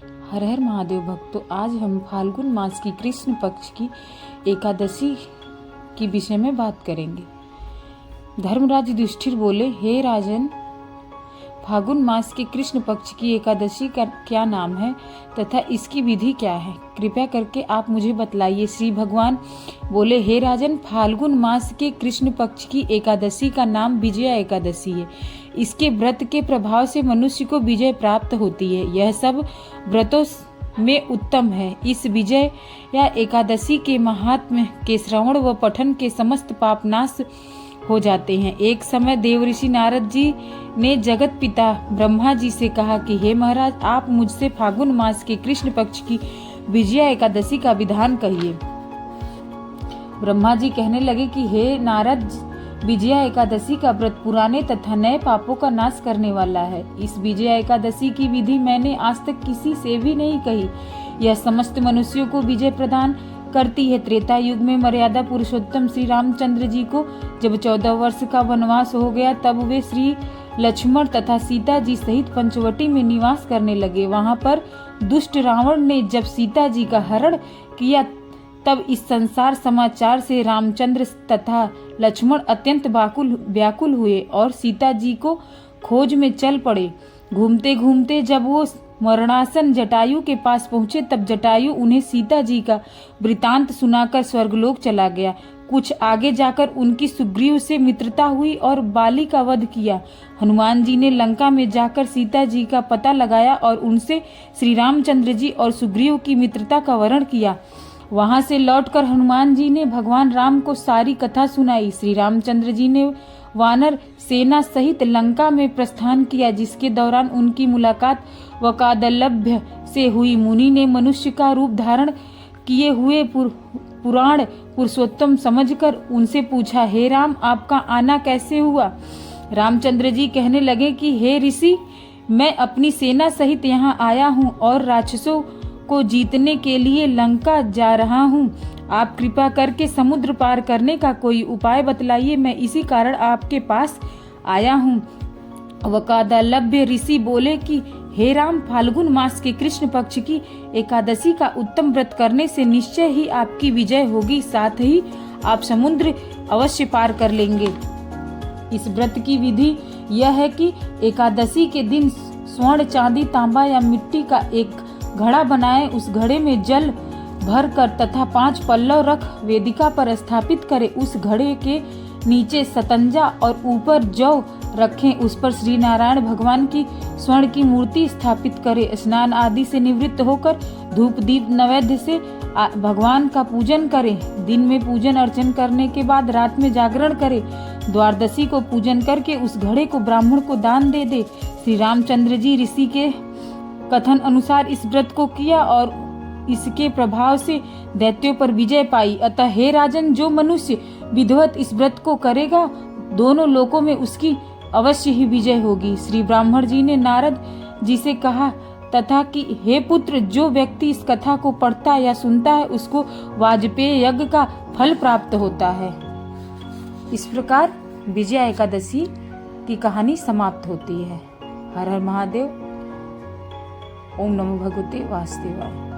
हर हर महादेव भक्तों, आज हम फाल्गुन मास की कृष्ण पक्ष की एकादशी की विषय में बात करेंगे। धर्मराज युधिष्ठिर बोले, हे राजन, फाल्गुन मास के कृष्ण पक्ष की एकादशी का क्या नाम है तथा इसकी विधि क्या है? कृपया करके आप मुझे बतलाइए। श्री भगवान बोले, हे राजन, फाल्गुन मास के कृष्ण पक्ष की एकादशी का नाम विजया एकादशी है। इसके व्रत के प्रभाव से मनुष्य को विजय प्राप्त होती है। यह सब व्रतों में उत्तम है। इस विजय या एकादशी के महात्म्य के श्रवण व पठन के समस्त पाप नाश हो जाते हैं। एक समय देवऋषि नारद जी ने जगत पिता ब्रह्मा जी से कहा कि हे महाराज, आप मुझसे फाल्गुन मास के कृष्ण पक्ष की विजया एकादशी का विधान कहिए। ब्रह्मा जी कहने लगे कि हे नारद, विजया एकादशी का व्रत पुराने तथा नए पापों का नाश करने वाला है। इस विजया एकादशी की विधि मैंने आज तक किसी से भी नहीं कही। यह समस्त मनुष्यों को विजय प्रदान करती है। त्रेता युग में मर्यादा पुरुषोत्तम श्री रामचंद्र जी को जब 14 वर्ष का वनवास हो गया, तब वे श्री लक्ष्मण तथा सीता जी सहित पंचवटी में निवास करने लगे। वहां पर दुष्ट रावण ने जब सीता जी का हरण किया, तब इस संसार समाचार से रामचंद्र तथा लक्ष्मण अत्यंत व्याकुल हुए और सीता जी को खोज में चल पड़े। घूमते घूमते जब वो मरणासन जटायु के पास पहुंचे, तब जटायु उन्हें सीता जी का वृतांत सुनाकर स्वर्गलोक चला गया। कुछ आगे जाकर उनकी सुग्रीव से मित्रता हुई और बाली का वध किया। हनुमान जी ने लंका में जाकर सीता जी का पता लगाया और उनसे श्री रामचंद्र जी और सुग्रीव की मित्रता का वर्णन किया। वहां से लौटकर हनुमान जी ने भगवान राम को सारी कथा सुनाई। श्री रामचंद्र जी ने वानर सेना सहित लंका में प्रस्थान किया, जिसके दौरान उनकी मुलाकात वकादलभ्य से हुई। मुनि ने मनुष्य का रूप धारण किए हुए पुराण पुरुषोत्तम समझकर उनसे पूछा, हे राम, आपका आना कैसे हुआ? रामचंद्र जी कहने लगे कि हे ऋषि, मैं अपनी सेना सहित यहाँ आया हूँ और राक्षसों को जीतने के लिए लंका जा रहा हूँ। आप कृपा करके समुद्र पार करने का कोई उपाय बतलाइए, मैं इसी कारण आपके पास आया हूँ। वकादलभ्य ऋषि बोले कि हे राम, फाल्गुन मास के कृष्ण पक्ष की एकादशी का उत्तम व्रत करने से निश्चय ही आपकी विजय होगी, साथ ही आप समुद्र अवश्य पार कर लेंगे। इस व्रत की विधि यह है कि एकादशी के दिन स्वर्ण, चांदी, तांबा या मिट्टी का एक घड़ा बनाए, उस घड़े में जल भर कर तथा 5 पल्लव रख वेदिका पर स्थापित करें। उस घड़े के नीचे सतंजा और ऊपर जौ रखें। उस पर श्री नारायण भगवान की स्वर्ण की मूर्ति स्थापित करें। स्नान आदि से निवृत्त होकर धूप दीप नैवेद्य से भगवान का पूजन करें। दिन में पूजन अर्चन करने के बाद रात में जागरण करें। द्वादशी को पूजन करके उस घड़े को ब्राह्मण को दान दे दे। श्री रामचंद्र जी ऋषि के कथन अनुसार इस व्रत को किया और इसके प्रभाव से दैत्यों पर विजय पाई। अतः हे राजन, जो मनुष्य विधिवत इस व्रत को करेगा, दोनों लोकों में उसकी अवश्य ही विजय होगी। श्री ब्राह्मण जी ने नारद जी से कहा तथा कि हे पुत्र, जो व्यक्ति इस कथा को पढ़ता या सुनता है, उसको वाजपेय यज्ञ का फल प्राप्त होता है। इस प्रकार विजया एकादशी की कहानी समाप्त होती है। हर हर महादेव। ओम नमो भगवते वासुदेवाय।